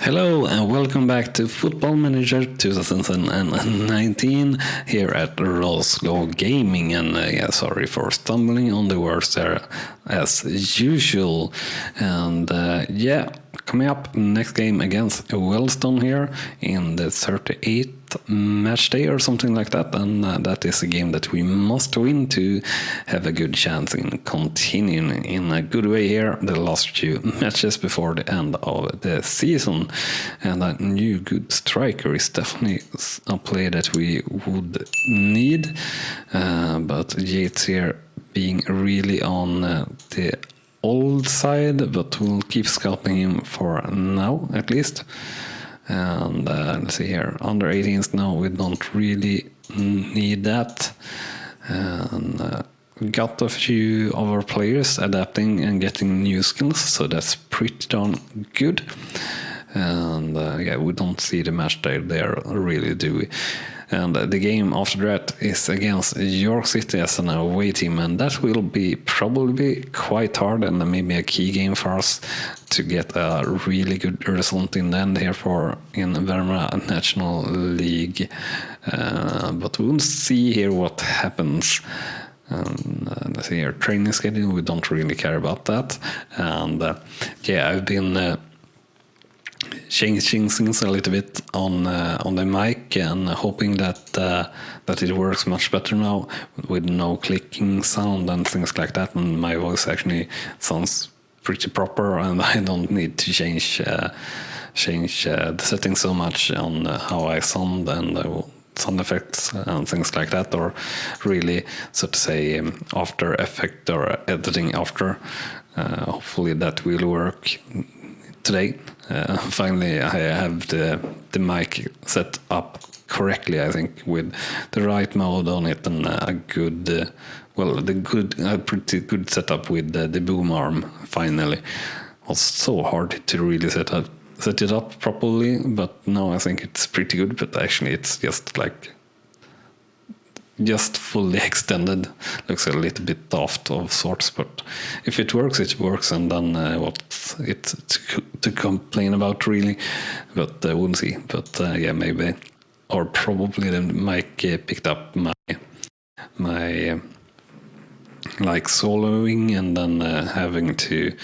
Hello and welcome back to Football Manager 2019 here at Rawslowgaming, and sorry for stumbling on the words there as usual. And coming up next game against Wellstone here in the 38th match day or something like that, and that is a game that we must win to have a good chance in continuing in a good way here the last few matches before the end of the season. And a new good striker is definitely a play that we would need, but Yates here being really on the old side, but we'll keep scouting him for now at least. And let's see here, under 18s now, we don't really need that. And we got a few of our players adapting and getting new skills, so that's pretty darn good. And we don't see the match there really, do we? And the game after that is against York City as an away team, and that will be probably quite hard and maybe a key game for us to get a really good result in the end here in Värmland National League. But we'll see here what happens. Let's see here, training schedule, we don't really care about that. And I've been changing things a little bit on the mic and hoping that it works much better now with no clicking sound and things like that, and my voice actually sounds pretty proper, and I don't need to change the settings so much on how I sound and sound effects and things like that, or really, so to say, after effect or editing after. Hopefully that will work today. Finally, I have the mic set up correctly, I think, with the right mode on it and a pretty good setup with the boom arm. Finally, it was so hard to really set it up properly, but now I think it's pretty good. But actually, it's just fully extended. Looks a little bit daft of sorts, but if it works, it works, and then what's it to complain about really? But we'll see. But maybe, or probably the mic picked up my like soloing, and then having to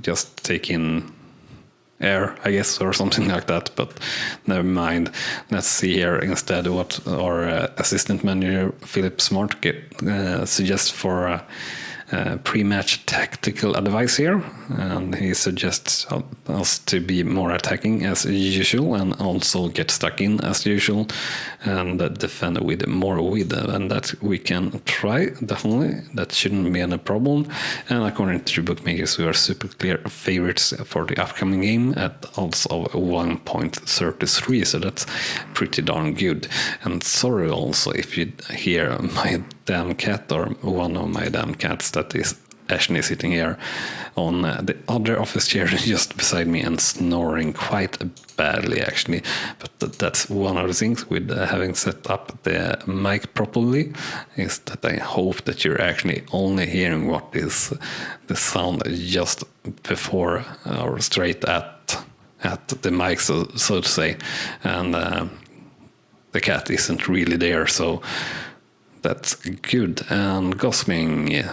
just take in air, I guess, or something like that, but never mind. Let's see here instead what our assistant manager Philip Smart suggests for pre-match tactical advice here, and he suggests us to be more attacking as usual and also get stuck in as usual and defend with more width, and that we can try, definitely. That shouldn't be any problem. And according to the bookmakers, we are super clear favorites for the upcoming game at odds of 1.33, so that's pretty darn good. And sorry also if you hear my damn cat, or one of my damn cats that is actually sitting here on the other office chair just beside me and snoring quite badly, actually. But that's one of the things with having set up the mic properly, is that I hope that you're actually only hearing what is the sound just before or straight at the mic, so to say. And the cat isn't really there, so that's good. And Gosling,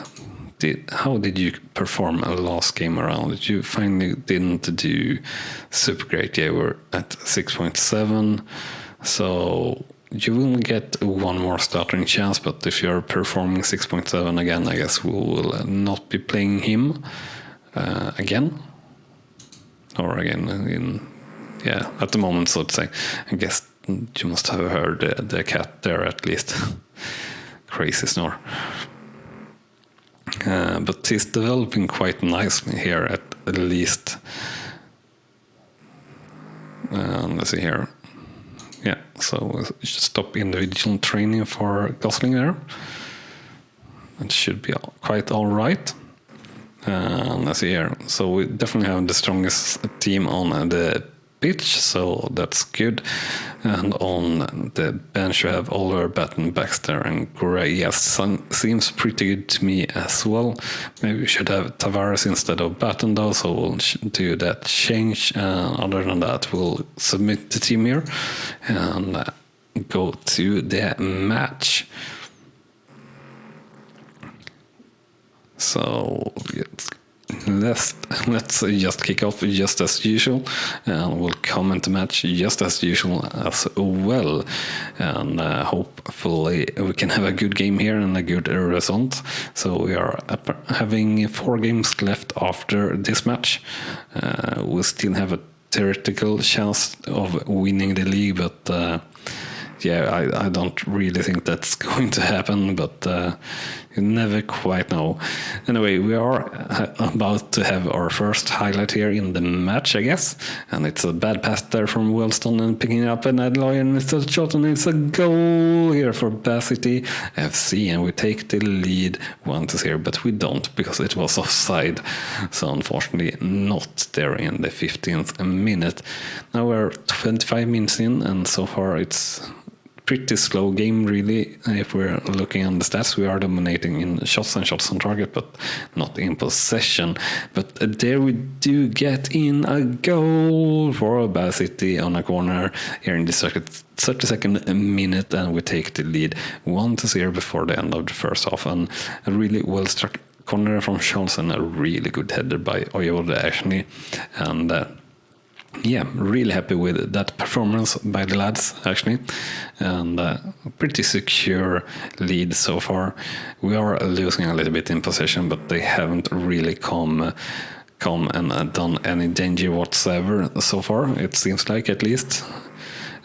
how did you perform last game around? You finally didn't do super great. You were at 6.7, so you will get one more starting chance, but if you're performing 6.7 again, I guess we will not be playing him again. Or again, at the moment, so to say. I guess you must have heard the cat there at least. Crazy snore. But he's developing quite nicely here at least. Let's see here. Yeah, so we should stop individual training for Gosling there. It should be quite all right. Let's see here. So we definitely have the strongest team on the pitch, so that's good. And on the bench we have Oliver, Batten, Baxter and Gray. Yes, seems pretty good to me as well. Maybe we should have Tavares instead of Batten though, so we'll do that change. Other than that, we'll submit the team here and go to the match. So let's just kick off just as usual, and we'll comment the match just as usual as well, and hopefully we can have a good game here and a good result. So we are having 4 games left after this match. We still have a theoretical chance of winning the league, but yeah, I don't really think that's going to happen, but you never quite know. Anyway, we are about to have our first highlight here in the match, I guess. And it's a bad pass there from Wellston and picking up an Adloy, and it's a shot, and it's a goal here for Bath-City FC. And we take the lead 1-0, but we don't because it was offside. So unfortunately not there in the 15th minute. Now we're 25 minutes in, and so far it's pretty slow game, really. If we're looking on the stats, we are dominating in shots and shots on target, but not in possession. But there we do get in a goal for Bath City on a corner here in the 32nd minute, and we take the lead 1-0 before the end of the first half. And a really well struck corner from Scholz and a really good header by Oyode actually. And yeah, really happy with that performance by the lads actually, and pretty secure lead so far. We are losing a little bit in possession, but they haven't really come and done any danger whatsoever so far, it seems like, at least.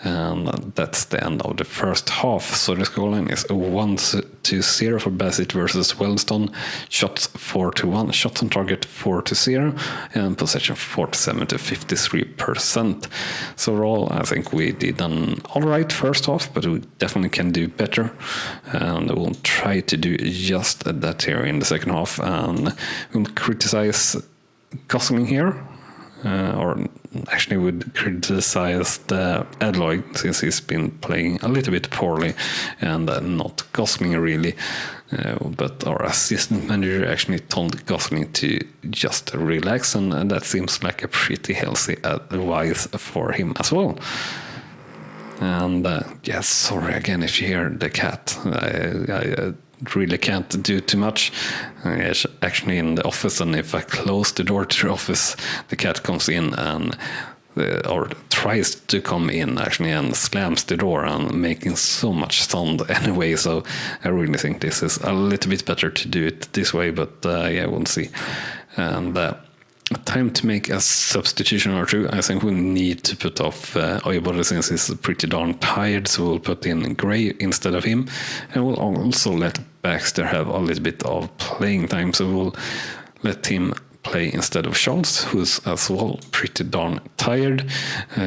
And that's the end of the first half. So the scoreline is 1-0 for Bassett versus Wellston. Shots 4-1, shots on target 4-0, and possession 47 to 53%. So overall, I think we did an alright first half, but we definitely can do better. And we'll try to do just that here in the second half. And we'll criticize Gosling here. Or actually would criticize the Adloy, since he's been playing a little bit poorly, and not Gosling really. But our assistant manager actually told Gosling to just relax, and that seems like a pretty healthy advice for him as well. And yeah, sorry again if you hear the cat. I really can't do too much. It's actually in the office, and if I close the door to the office, the cat comes in and or tries to come in actually, and slams the door and making so much sound anyway. So I really think this is a little bit better to do it this way, but yeah, we'll see. And time to make a substitution or two. I think we need to put off Oyebode since he's pretty darn tired, so we'll put in Gray instead of him, and we'll also let Baxter have a little bit of playing time, so we'll let him play instead of Scholz, who's as well pretty darn tired.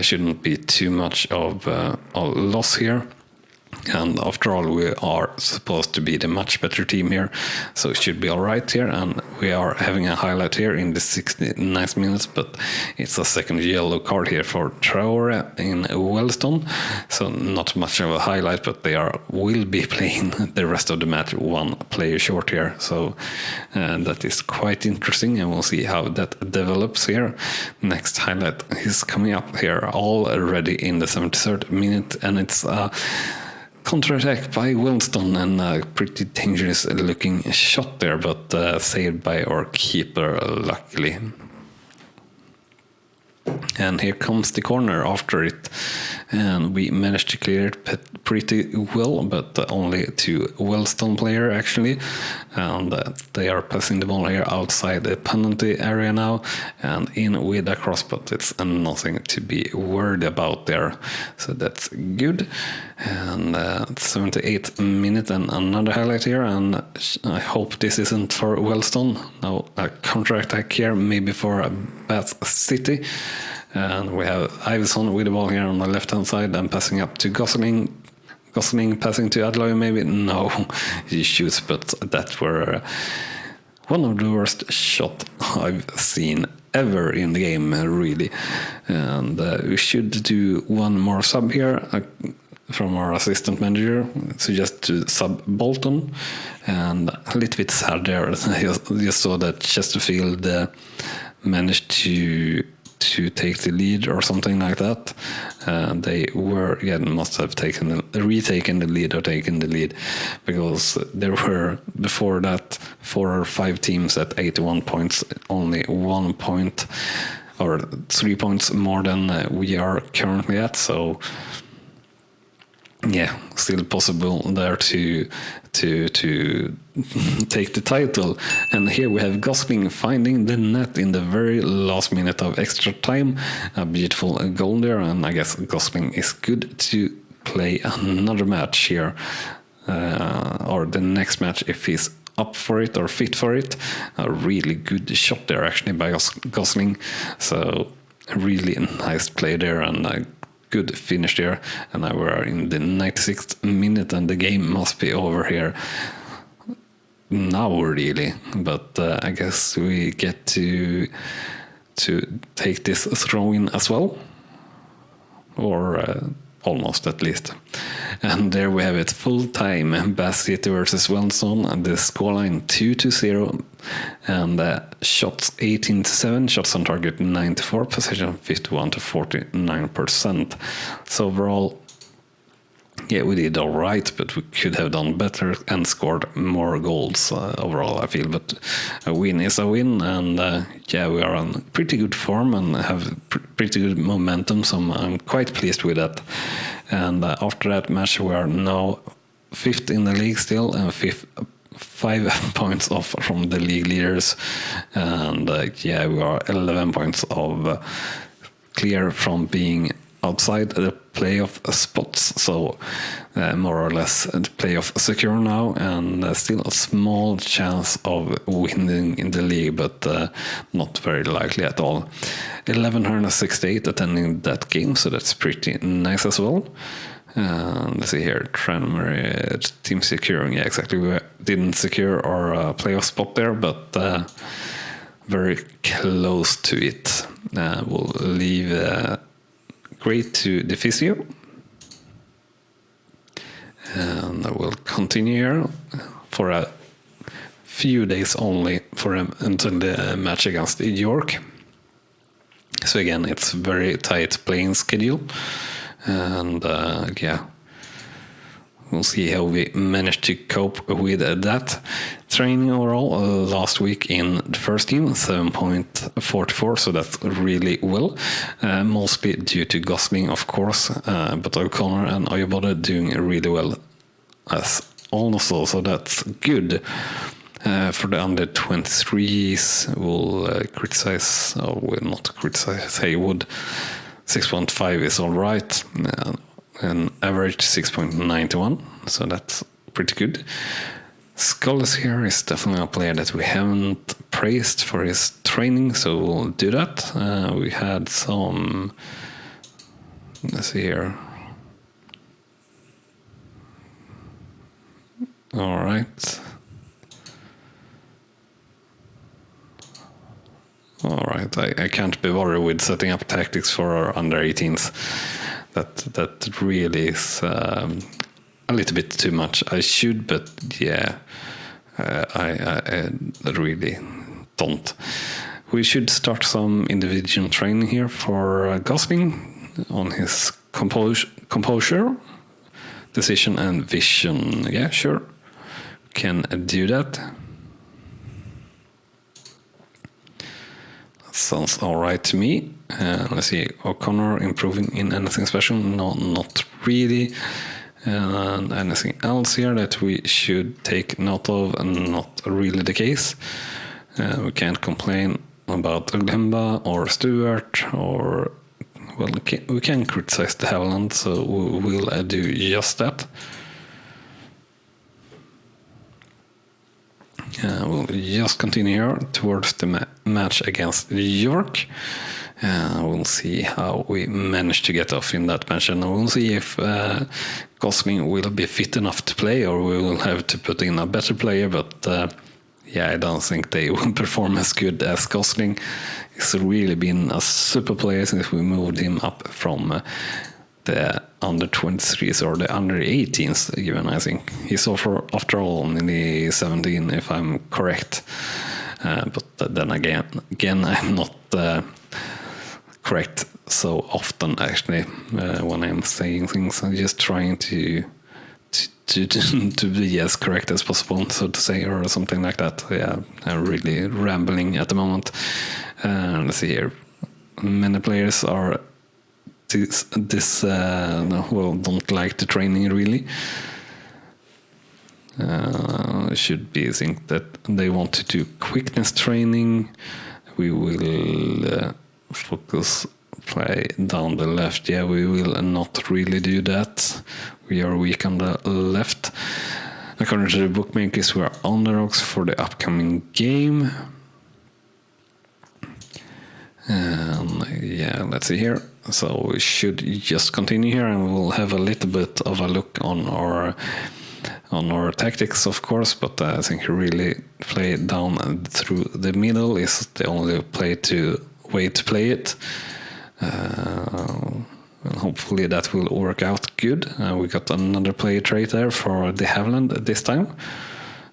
Shouldn't be too much of a loss here. And after all, we are supposed to be the much better team here, so it should be all right here. And we are having a highlight here in the 69th minutes, but it's a second yellow card here for Traore in Wellston. So not much of a highlight, but they will be playing the rest of the match one player short here. So that is quite interesting, and we'll see how that develops here. Next highlight is coming up here already in the 73rd minute, and it's counter-attack by Wellston, and a pretty dangerous looking shot there, but saved by our keeper luckily. And here comes the corner after it, and we managed to clear it pretty well, but only to Wellston player actually, and they are passing the ball here outside the penalty area now, and in with a cross, but it's nothing to be worried about there, so that's good. And 78th minute, and another highlight here, and I hope this isn't for Wellston. Now a counter-attack here, maybe for Bath City. And we have Iverson with the ball here on the left-hand side and passing up to Gosling. Gosling passing to Adloy, maybe? No, he shoots, but that one of the worst shots I've seen ever in the game, really. And we should do one more sub here from our assistant manager. Suggest to sub Bolton, and a little bit sad there. I just saw that Chesterfield managed to take the lead or something like that. They were must have retaken the lead or taken the lead, because there were before that 4 or 5 teams at 81 points, only 1 point or 3 points more than we are currently at. So yeah, still possible there to take the title. And here we have Gosling finding the net in the very last minute of extra time. A beautiful goal there, and I guess Gosling is good to play another match here, or the next match if he's up for it or fit for it. A really good shot there actually by Gosling. So a really nice play there and a good finish there. And now we're in the 96th minute and the game must be over here now, really. But I guess we get to take this throw-in as well, or almost at least. And there we have it, full time, Bath City versus Wellington, and the scoreline 2-0, and shots 18-7, shots on target 94, possession 51 to 49%. So overall, yeah, we did all right, but we could have done better and scored more goals overall, I feel. But a win is a win, and yeah, we are on pretty good form and have pretty good momentum, so I'm quite pleased with that. And after that match, we are now 5th in the league still, and 5 points off from the league leaders. And yeah, we are 11 points of clear from being outside the playoff spots, so more or less the playoff secure now, and still a small chance of winning in the league, but not very likely at all. 1168 attending that game, so that's pretty nice as well. Let's see here, Tranmere team securing, yeah, exactly. We didn't secure our playoff spot there, but very close to it. We'll leave great to the physio, and I will continue here for a few days only until the match against York. So again, it's very tight playing schedule, and yeah, we'll see how we manage to cope with that. Training overall last week in the first team, 7.44, so that's really well. Mostly due to Gosling, of course, but O'Connor and Oyabode doing really well as also, so that's good. For the under 23s, we'll criticize, or we'll not criticize Haywood. 6.5 is all right. An average 6.91, so that's pretty good. Skulls here is definitely a player that we haven't praised for his training, so we'll do that. We had some, let's see here. All right. I can't be worried with setting up tactics for our under 18s. That really is a little bit too much. I should, but yeah, I really don't. We should start some individual training here for Gosling on his composure, decision, and vision. Yeah, sure, can do that. Sounds all right to me. Let's see, O'Connor improving in anything special? No, not really. And anything else here that we should take note of? And not really the case. We can't complain about Uglemba or Stewart, or well, we can criticize the Haviland, so we'll do just that. We'll just continue here towards the match against York. We'll see how we manage to get off in that match, and we'll see if Gosling will be fit enough to play, or we will have to put in a better player. But yeah, I don't think they will perform as good as Gosling. He's really been a super player since we moved him up from the under 23s or the under 18s even, I think. He's after all only 17 if I'm correct. But then again I'm not correct so often actually when I'm saying things. I'm just trying to be as correct as possible, so to say, or something like that. Yeah, I'm really rambling at the moment. Let's see here. Many players are don't like the training really. Should be think that they want to do quickness training. We will focus play down the left. Yeah, we will not really do that. We are weak on the left. According to the bookmakers, we are underdogs for the upcoming game. Yeah, let's see here. So we should just continue here, and we'll have a little bit of a look on our tactics, of course. But I think really play down through the middle is the only way to play it. Hopefully that will work out good. We got another player trait there for de Havilland this time.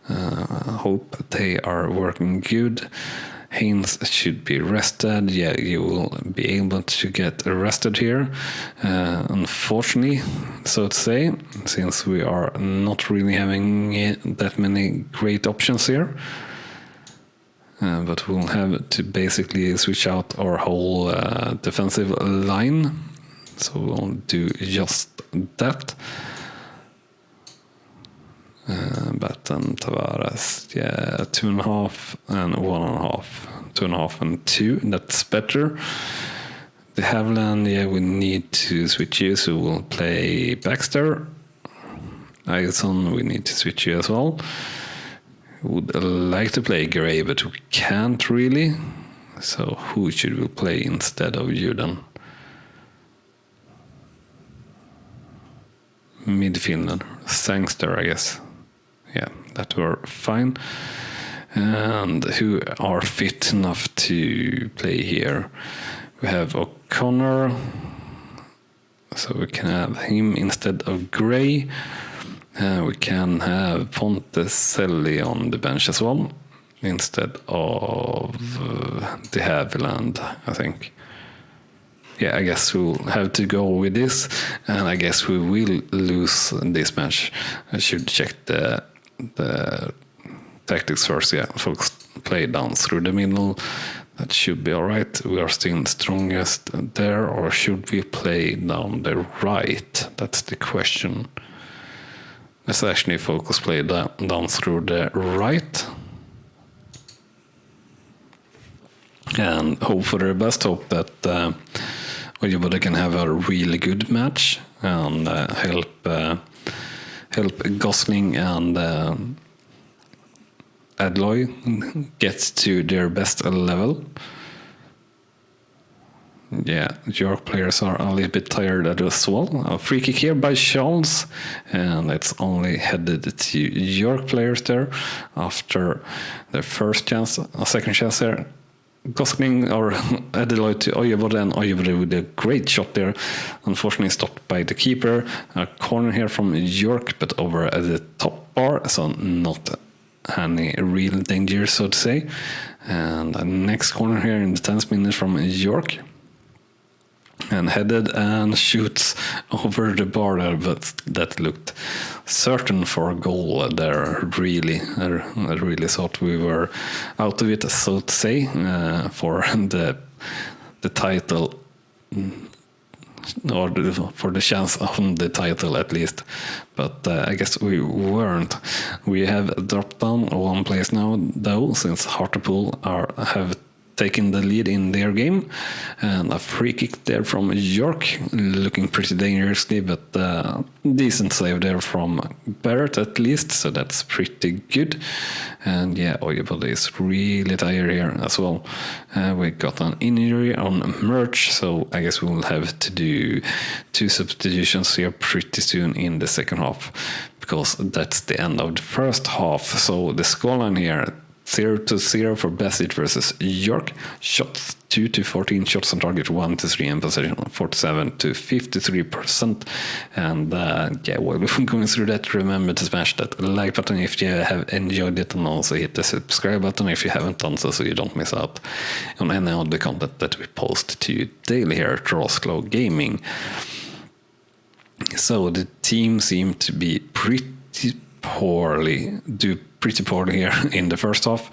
Hope they are working good. Haynes should be rested. Yeah, you will be able to get arrested here. Unfortunately, so to say, since we are not really having that many great options here. But we'll have to basically switch out our whole defensive line. So we'll do just that. Batten, Tavares, yeah, 2.5 and 1.5. 2.5 and 2, that's better. The Havilland, yeah, we need to switch you, so we'll play Baxter. Ison, we need to switch you as well. Would like to play Gray, but we can't really. So who should we play instead of you then? Midfielder, Sangster, I guess. Yeah, that were fine. And who are fit enough to play here? We have O'Connor, so we can have him instead of Gray. We can have Ponticelli on the bench as well, instead of de Havilland, I think. Yeah, I guess we'll have to go with this, and I guess we will lose this match. I should check the tactics first. Yeah, folks, play down through the middle. That should be alright. We are still strongest there, or should we play down the right? That's the question. Let's actually focus play down through the right. And hope for the best. Hope that everybody can have a really good match and help Gosling and Adloy get to their best level. Yeah, York players are a little bit tired as well. A free kick here by Charles, and it's only headed to York players there after their first chance, a second chance there. Gosling or Adelaide to Oyebode, and Oyebode with a great shot there. Unfortunately stopped by the keeper. A corner here from York, but over at the top bar, so not any real danger, so to say. And the next corner here in the 10th minute from York. And headed and shoots over the bar there, but that looked certain for a goal there. Really, I really thought we were out of it, so to say, for the title, or for the chance on the title at least. But I guess we weren't. We have dropped down one place now, though, since Hartlepool have taking the lead in their game, and a free kick there from York, looking pretty dangerously, but decent save there from Barrett at least, so that's pretty good. And yeah, Oyebode is really tired here as well. We got an injury on Merch, so I guess we'll have to do 2 substitutions here pretty soon in the second half, because that's the end of the first half. So the scoreline here, 0-0 for Bassett versus York. Shots 2-14, shots on target 1-3, and possession 47-53%. And yeah, while we're going through that, remember to smash that like button if you have enjoyed it, and also hit the subscribe button if you haven't done so, so you don't miss out on any of the content that we post to you daily here at Rawslowgaming. So the team seemed to be pretty poorly here in the first half.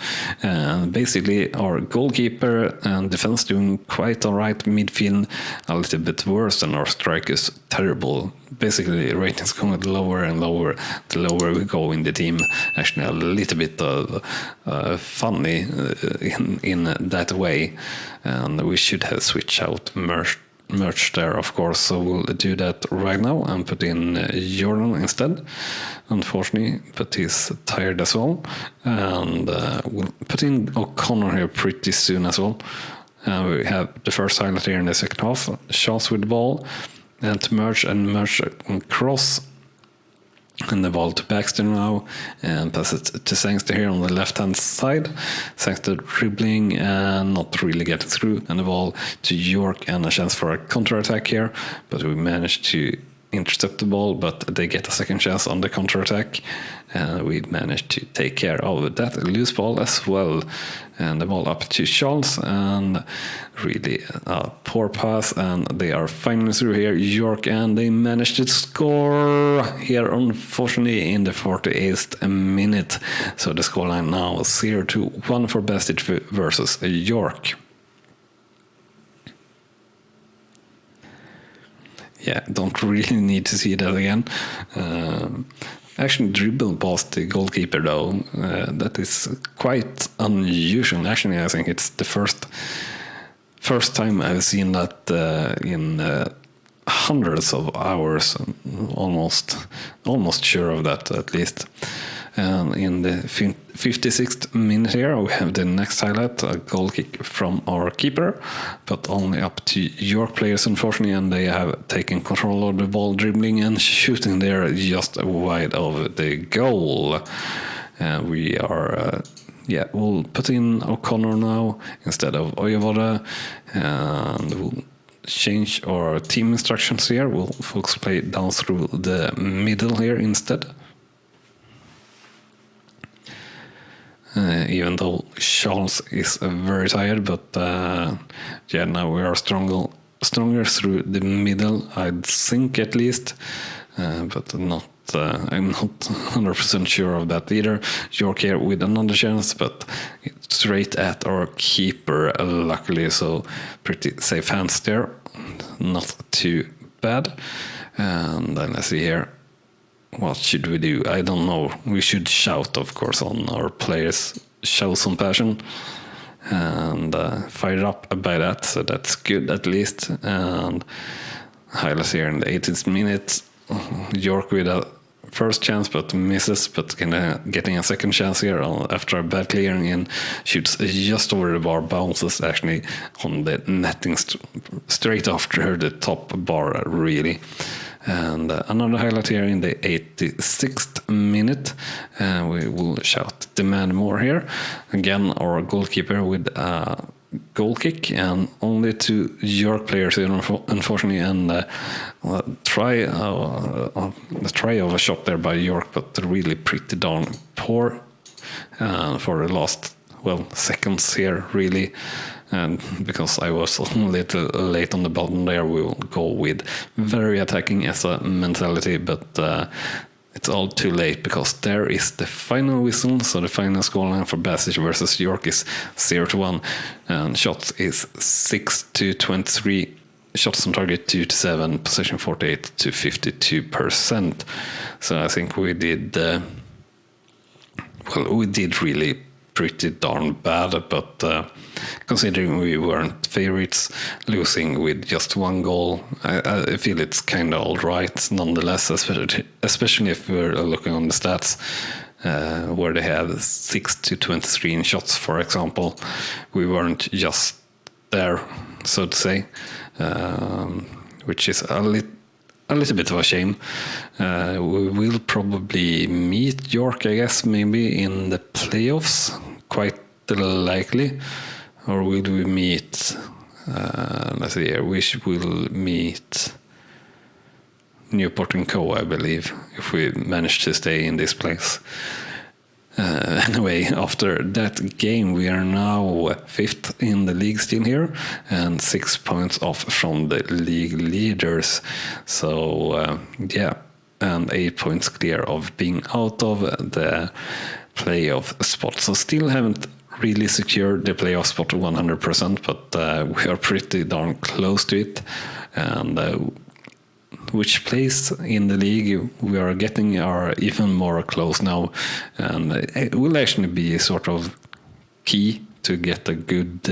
Basically, our goalkeeper and defense doing quite alright. Midfield a little bit worse, and our strikers terrible. Basically, ratings going lower and lower the lower we go in the team. Actually, a little bit funny in that way, and we should have switched out merch there, of course, so we'll do that right now and put in Jordan instead, unfortunately, but he's tired as well, and we'll put in O'Connor here pretty soon as well. We have the first highlight here in the second half, shots with the ball, and to merge cross, and the ball to Baxter now, and pass it to Sangster here on the left hand side. Sangster dribbling and not really getting through, and the ball to York, and a chance for a counter attack here, but we managed to intercept the ball, but they get a second chance on the counter attack, and we managed to take care of that loose ball as well. And the ball up to Charles, and really a poor pass, and they are finally through here, York, and they managed to score here, unfortunately, in the 48th minute. So the scoreline now 0-1 for Bassett versus York. Yeah, don't really need to see that again. Actually dribble past the goalkeeper though, that is quite unusual. Actually, I think it's the first time I've seen that in hundreds of hours. Almost sure of that, at least. And in the 56th minute here, we have the next highlight, a goal kick from our keeper, but only up to York players, unfortunately, and they have taken control of the ball, dribbling and shooting there just wide of the goal. We are, we'll put in O'Connor now instead of Oyavoda, and we'll change our team instructions here. We'll focus play down through the middle here instead. Even though Charles is very tired, but now we are stronger through the middle, I'd think, at least, but not. I'm not 100% sure of that either. York here with another chance, but straight at our keeper, luckily, so pretty safe hands there, not too bad. And then let's see here. What should we do? I don't know. We should shout, of course, on our players. Show some passion and fire up by that. So that's good, at least. And highlights here in the 18th minute. York with a first chance, but misses. But getting a second chance here after a bad clearing in. Shoots just over the bar. Bounces actually on the netting straight after the top bar, really. And another highlight here in the 86th minute. We will shout demand more here. Again, our goalkeeper with a goal kick, and only two York players here, unfortunately, and the try of a shot there by York, but really pretty darn poor for the last seconds here, really. And because I was a little late on the button there, we will go with very attacking as a mentality, but it's all too late because there is the final whistle. So the final scoreline for Bassett versus York is 0-1, and shots is 6-23, shots on target 2-7, possession 48-52%. So I think we did really pretty darn bad, but considering we weren't favorites, losing with just one goal, I feel it's kind of all right nonetheless, especially if we're looking on the stats, where they had 6-23 in shots, for example. We weren't just there, so to say, which is a little bit of a shame. We will probably meet York, I guess, maybe in the playoffs quite likely. Or will we meet? Let's see here. We will meet Newport and Co, I believe, if we manage to stay in this place. Anyway, after that game, we are now 5th in the league still here, and 6 points off from the league leaders. So, yeah, and 8 points clear of being out of the playoff spot. So still haven't really secured the playoff spot 100%, but we are pretty darn close to it. And which place in the league we are getting are even more close now, and it will actually be sort of key to get a good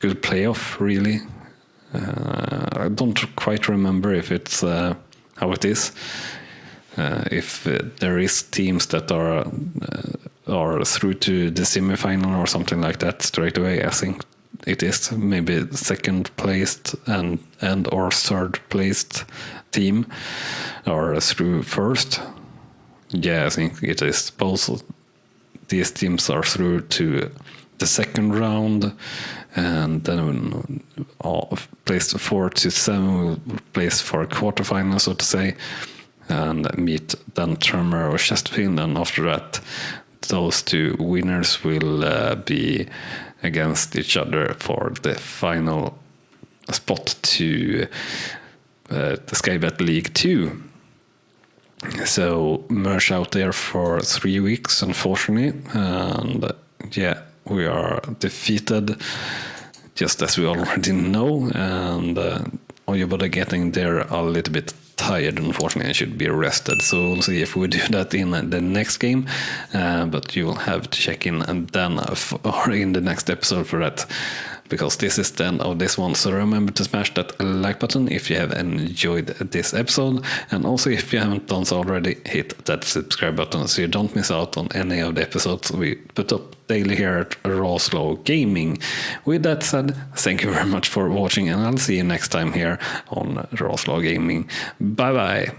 playoff, really. I don't quite remember if it's how it is, if there is teams that are through to the semifinal or something like that straight away. I think it is maybe second placed and or third placed team or through first. Yeah, I think it is. Both these teams are through to the second round, and then placed 4 to 7 will place for a quarterfinal, so to say, and meet then Tremor or Chesterfield, and after that those two winners will be against each other for the final spot to the Skybet League 2. So merge out there for 3 weeks, unfortunately, and yeah, we are defeated, just as we already know, and Oyabada getting there a little bit tired, unfortunately, and should be rested. So we'll see if we do that in the next game, but you will have to check in and then or in the next episode for that, because this is the end of this one. So remember to smash that like button if you have enjoyed this episode, and also if you haven't done so already, hit that subscribe button so you don't miss out on any of the episodes we put up daily here at Rawslowgaming. With that said, thank you very much for watching, and I'll see you next time here on Rawslowgaming. Bye bye.